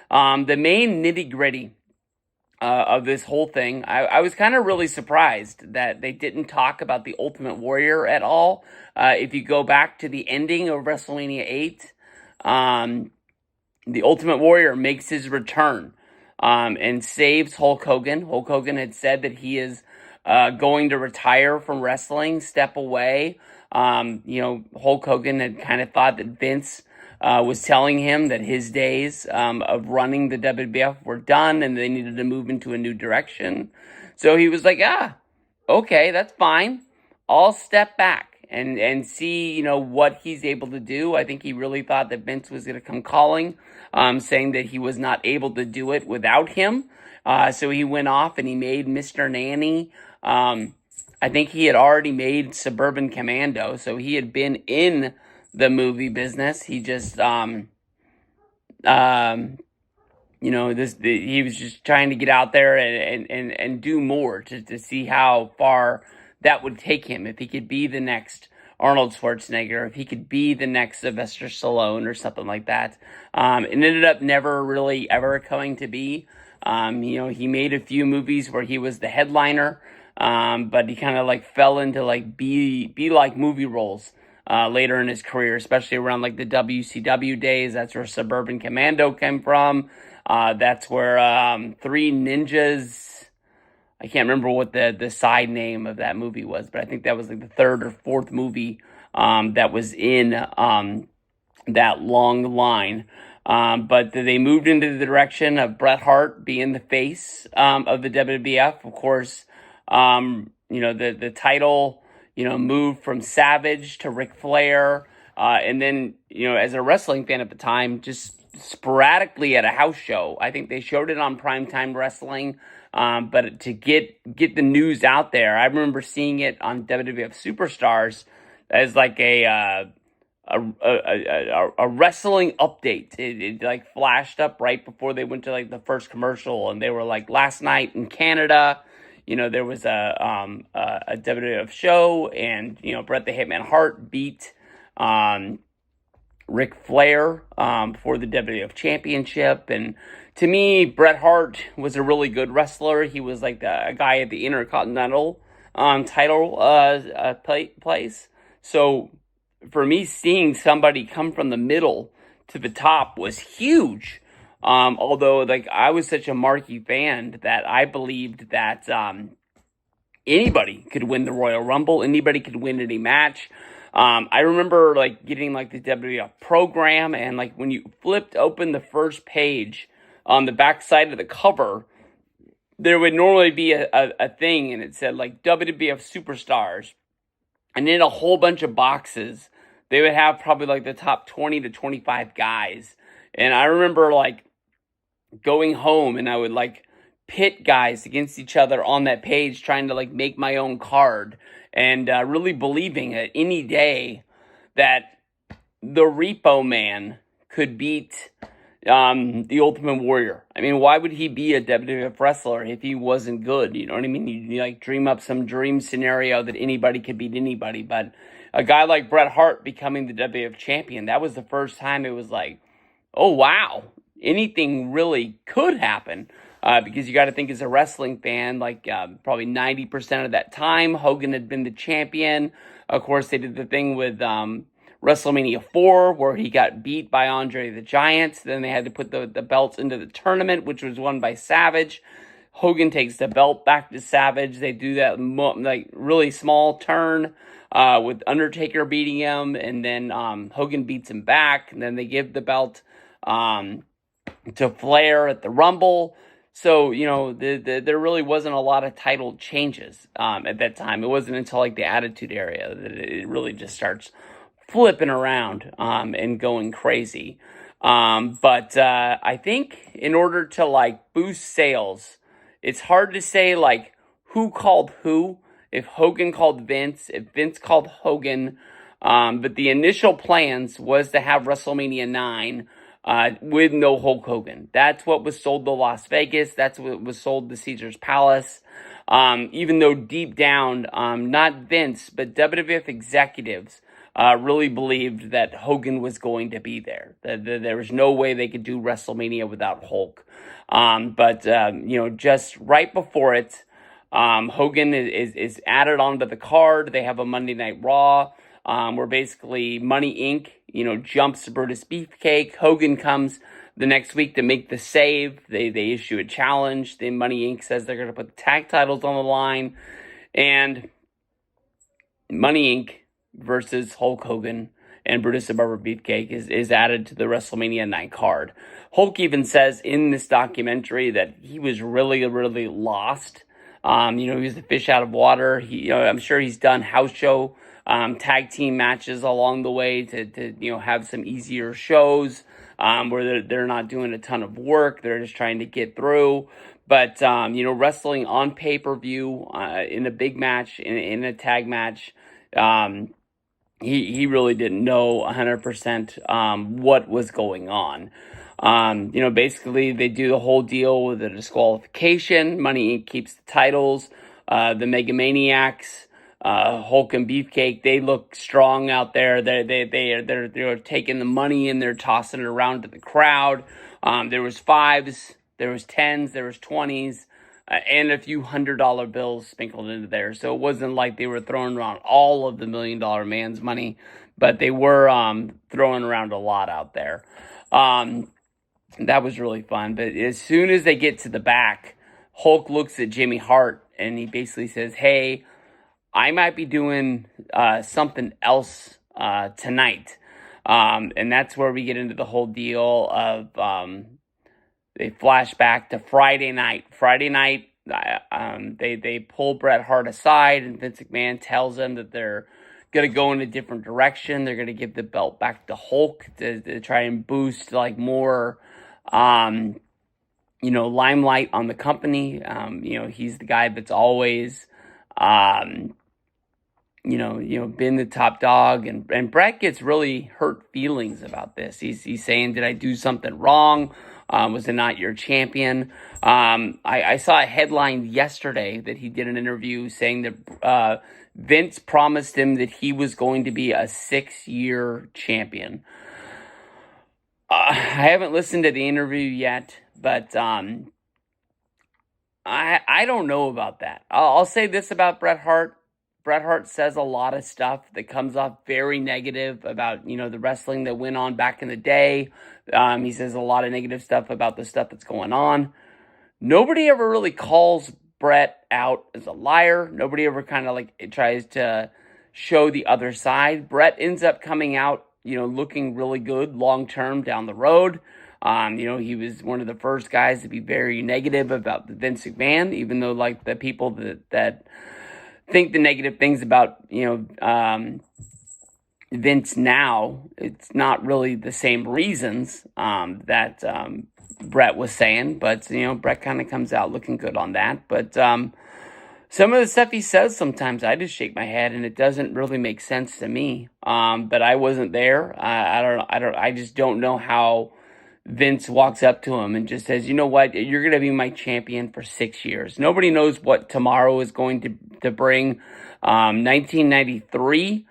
The main nitty-gritty of this whole thing, I was kind of really surprised that they didn't talk about the Ultimate Warrior at all. If you go back to the ending of WrestleMania 8, the Ultimate Warrior makes his return and saves Hulk Hogan. Hulk Hogan had said that he is going to retire from wrestling, step away. Hulk Hogan had kind of thought that Vince was telling him that his days of running the WWF were done and they needed to move into a new direction. So he was like, okay, that's fine. I'll step back and see, what he's able to do. I think he really thought that Vince was going to come calling, saying that he was not able to do it without him. So he went off and he made Mr. Nanny. I think he had already made Suburban Commando, so he had been in the movie business. He just, he was just trying to get out there and do more to see how far that would take him. If he could be the next Arnold Schwarzenegger, if he could be the next Sylvester Stallone or something like that. It ended up never really ever coming to be. He made a few movies where he was the headliner, but he kind of fell into be movie roles later in his career, especially around the WCW days. That's where Suburban Commando came from. That's where Three Ninjas. I can't remember what the side name of that movie was, but I think that was the third or fourth movie that was in that long line. But they moved into the direction of Bret Hart being the face of the WWF. Of course, the title, moved from Savage to Ric Flair. And then, as a wrestling fan at the time, just sporadically at a house show. I think they showed it on Primetime Wrestling. But to get the news out there, I remember seeing it on WWF Superstars as a wrestling update. It flashed up right before they went to the first commercial, and they were last night in Canada. There was a WWF show, and Bret the Hitman Hart beat Ric Flair for the WWF Championship. And to me, Bret Hart was a really good wrestler. He was a guy at the Intercontinental title place. So for me, seeing somebody come from the middle to the top was huge. Although I was such a marquee fan that I believed that anybody could win the Royal Rumble. Anybody could win any match. I remember getting the WWF program, and when you flipped open the first page on the back side of the cover, there would normally be a thing, and it said WWF Superstars, and in a whole bunch of boxes they would have probably the top 20 to 25 guys. And I remember going home, and I would pit guys against each other on that page, trying to make my own card, and really believing that any day that the Repo Man could beat the Ultimate Warrior. I mean, why would he be a WWF wrestler if he wasn't good? You know what I mean? You dream up some dream scenario that anybody could beat anybody, but a guy like Bret Hart becoming the WWF champion, that was the first time it was oh wow, anything really could happen. Because you got to think, as a wrestling fan, probably 90% of that time, Hogan had been the champion. Of course, they did the thing with WrestleMania 4, where he got beat by Andre the Giant. Then they had to put the belts into the tournament, which was won by Savage. Hogan takes the belt back to Savage. They do that really small turn with Undertaker beating him, and then Hogan beats him back, and then they give the belt to Flair at the Rumble. So, there really wasn't a lot of title changes at that time. It wasn't until the Attitude Era that it really just starts flipping around and going crazy. But I think in order to boost sales, it's hard to say who called who, if Hogan called Vince, if Vince called Hogan. But the initial plans was to have WrestleMania 9 with no Hulk Hogan. That's what was sold to Las Vegas. That's what was sold to Caesar's Palace. Even though deep down, not Vince, but WWF executives really believed that Hogan was going to be there. That there was no way they could do WrestleMania without Hulk. But just right before it, Hogan is added onto the card. They have a Monday Night Raw, where basically Money Inc., jumps Brutus Beefcake. Hogan comes the next week to make the save. They issue a challenge. Then Money Inc. says they're going to put the tag titles on the line. And Money Inc. versus Hulk Hogan and Brutus the Barber Beefcake is added to the WrestleMania 9 card. Hulk even says in this documentary that he was really, really lost. He was the fish out of water. I'm sure he's done house show tag team matches along the way to have some easier shows where they're not doing a ton of work. They're just trying to get through. But, wrestling on pay-per-view in a big match, in a tag match, he really didn't know 100% what was going on. Basically they do the whole deal with the disqualification. Money Inc. keeps the titles. The Megamaniacs, Hulk and Beefcake, they look strong out there. They're taking the money and they're tossing it around to the crowd. There was fives, there was tens, there was 20s. And a few $100 bills sprinkled into there. So it wasn't like they were throwing around all of the $1 Million Man's money, but they were throwing around a lot out there. That was really fun. But as soon as they get to the back, Hulk looks at Jimmy Hart and he basically says, "Hey, I might be doing something else tonight." And that's where we get into the whole deal of... They flash back to Friday night. Friday night, they pull Bret Hart aside, and Vince McMahon tells them that they're going to go in a different direction. They're going to give the belt back to Hulk to try and boost more, limelight on the company. He's the guy that's always, been the top dog, and Bret gets really hurt feelings about this. He's saying, "Did I do something wrong? Was it not your champion?" I saw a headline yesterday that he did an interview saying that Vince promised him that he was going to be a 6-year champion. I haven't listened to the interview yet, but I don't know about that. I'll say this about Bret Hart. Bret Hart says a lot of stuff that comes off very negative about, the wrestling that went on back in the day. He says a lot of negative stuff about the stuff that's going on. Nobody ever really calls Bret out as a liar. Nobody ever kind of tries to show the other side. Bret ends up coming out, looking really good long-term down the road. He was one of the first guys to be very negative about Vince McMahon, even though the people that think the negative things about, Vince now, it's not really the same reasons that Bret was saying, but, Bret kind of comes out looking good on that. But some of the stuff he says sometimes, I just shake my head and it doesn't really make sense to me. But I wasn't there. I just don't know how Vince walks up to him and just says, "You know what, you're going to be my champion for 6 years." Nobody knows what tomorrow is going to bring. 1993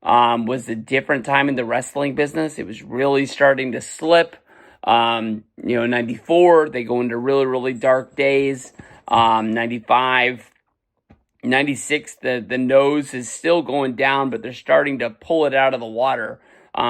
was a different time in the wrestling business. It was really starting to slip. 94, they go into really, really dark days. 95, 96, the nose is still going down, but they're starting to pull it out of the water.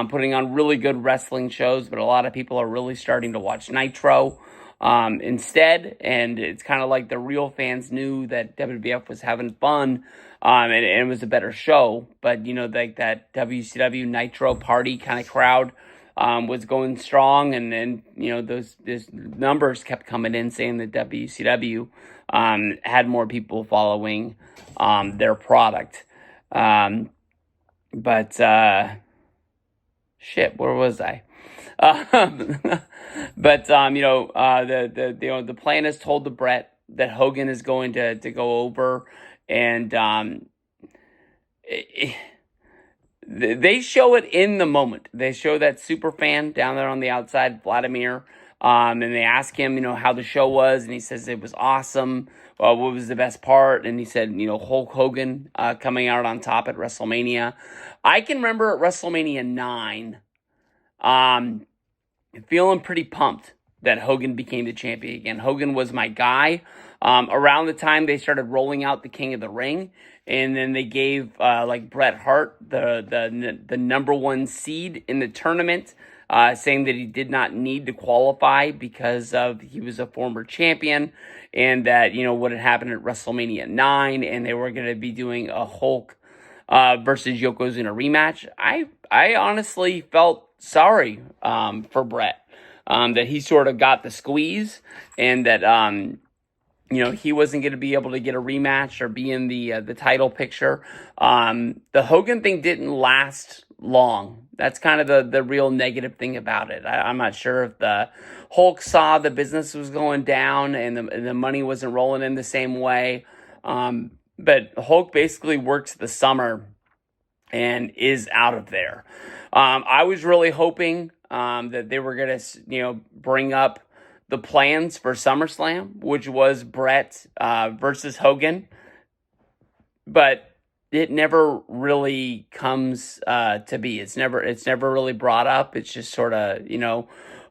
Putting on really good wrestling shows, but a lot of people are really starting to watch Nitro instead, and it's kind of like the real fans knew that WWF was having fun, and it was a better show, but that WCW Nitro party kind of crowd was going strong, and those numbers kept coming in saying that WCW had more people following their product, but shit, where was I? But the plan is told to Bret that Hogan is going to go over, and they show it in the moment. They show that super fan down there on the outside, Vladimir. And they asked him, how the show was, and he says it was awesome. What was the best part? And he said, Hulk Hogan coming out on top at WrestleMania. I can remember at WrestleMania 9, feeling pretty pumped that Hogan became the champion again. Hogan was my guy. Around the time they started rolling out the King of the Ring, and then they gave Bret Hart the number one seed in the tournament, saying that he did not need to qualify because he was a former champion, and that what had happened at WrestleMania 9, and they were going to be doing a Hulk versus Yokozuna rematch. I honestly felt sorry for Bret, that he sort of got the squeeze, and that he wasn't going to be able to get a rematch or be in the title picture. The Hogan thing didn't last long. That's kind of the real negative thing about it. I'm not sure if the Hulk saw the business was going down and the money wasn't rolling in the same way. But Hulk basically works the summer and is out of there. I was really hoping that they were going to, bring up the plans for SummerSlam, which was Bret versus Hogan, but it never really comes to be. It's never really brought up. It's just sort of,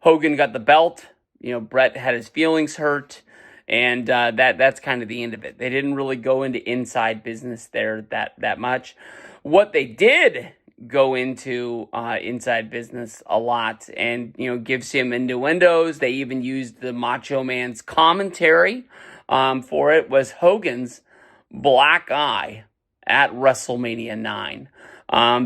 Hogan got the belt. Bret had his feelings hurt, and that's kind of the end of it. They didn't really go into inside business there that much. What they did go into inside business a lot, and gives him innuendos. They even used the Macho Man's commentary for it, was Hogan's black eye at WrestleMania 9.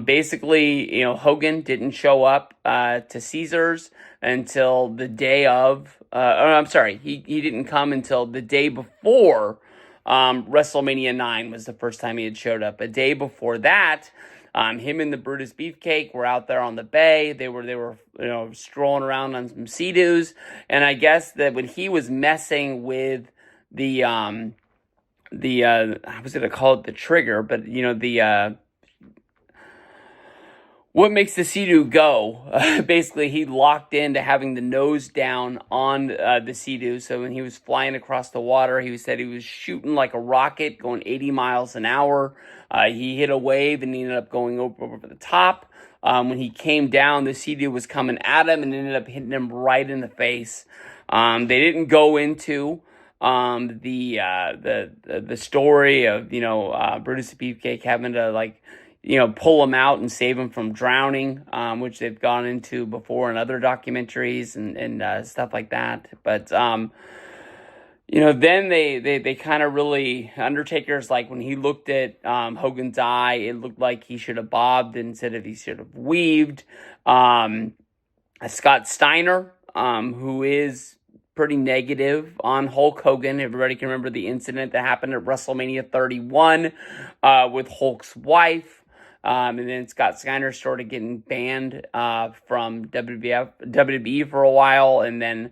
Basically, Hogan didn't show up to Caesars until the day of he didn't come until the day before WrestleMania 9 was the first time he had showed up. A day before that, him and the Brutus Beefcake were out there on the bay. They were strolling around on some Sea-Doos, and I guess that when he was messing with the I was gonna call it the trigger, but what makes the Sea-Doo go? Basically, he locked into having the nose down on the Sea-Doo. So when he was flying across the water, he said he was shooting like a rocket, going 80 miles an hour. He hit a wave and he ended up going over the top. When he came down, the Sea-Doo was coming at him and ended up hitting him right in the face. They didn't go into the story of Brutus the Beefcake having to pull him out and save him from drowning, which they've gone into before in other documentaries and stuff like that. But then they kind of really, Undertaker's like, when he looked at Hogan's eye, it looked like he should have bobbed instead of he should have weaved. Scott Steiner, who is pretty negative on Hulk Hogan. Everybody can remember the incident that happened at WrestleMania 31 with Hulk's wife. And then Scott Steiner started getting banned from WWE for a while, and then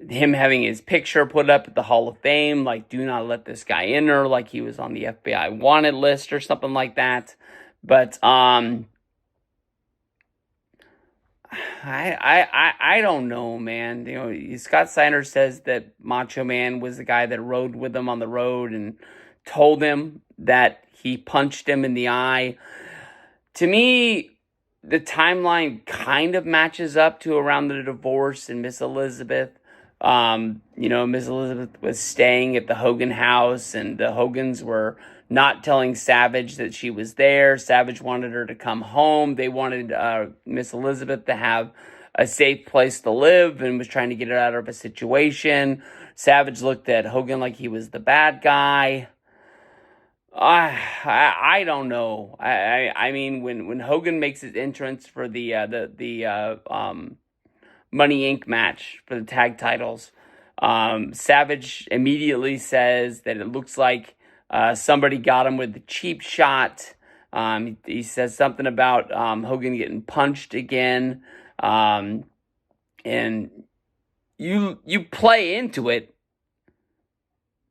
him having his picture put up at the Hall of Fame, like, do not let this guy in there, like he was on the FBI wanted list or something like that. But I don't know, man. Scott Steiner says that Macho Man was the guy that rode with him on the road and told him that he punched him in the eye. To me, the timeline kind of matches up to around the divorce and Miss Elizabeth. Miss Elizabeth was staying at the Hogan house, and the Hogans were not telling Savage that she was there. Savage wanted her to come home. They wanted Miss Elizabeth to have a safe place to live and was trying to get her out of a situation. Savage looked at Hogan like he was the bad guy. I don't know. I mean, when Hogan makes his entrance for the Money Inc. match for the tag titles, Savage immediately says that it looks like somebody got him with the cheap shot. He says something about Hogan getting punched again, and you play into it.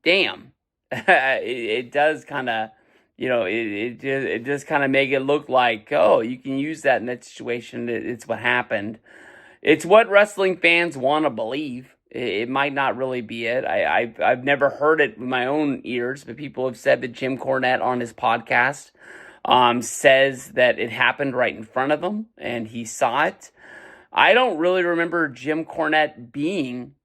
Damn. It does kind of, it does kind of make it look like, oh, you can use that in that situation. It's what happened. It's what wrestling fans want to believe. It might not really be it. I've never heard it with my own ears, but people have said that Jim Cornette on his podcast says that it happened right in front of him and he saw it. I don't really remember Jim Cornette being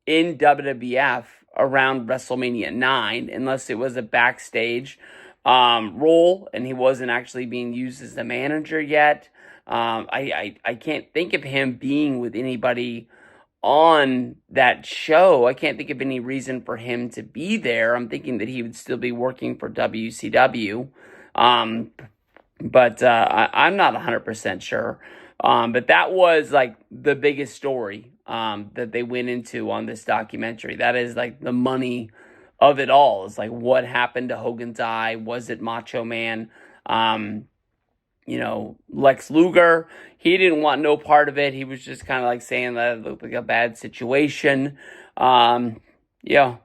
in WWF around WrestleMania 9, unless it was a backstage role and he wasn't actually being used as the manager yet. I can't think of him being with anybody on that show. I can't think of any reason for him to be there. I'm thinking that he would still be working for WCW. But I'm not 100% sure. But that was like the biggest story that they went into on this documentary. That is like the money of it all. It's like what happened to Hogan's eye? Was it Macho Man? Lex Luger, he didn't want no part of it. He was just kind of like saying that it looked like a bad situation. Yeah,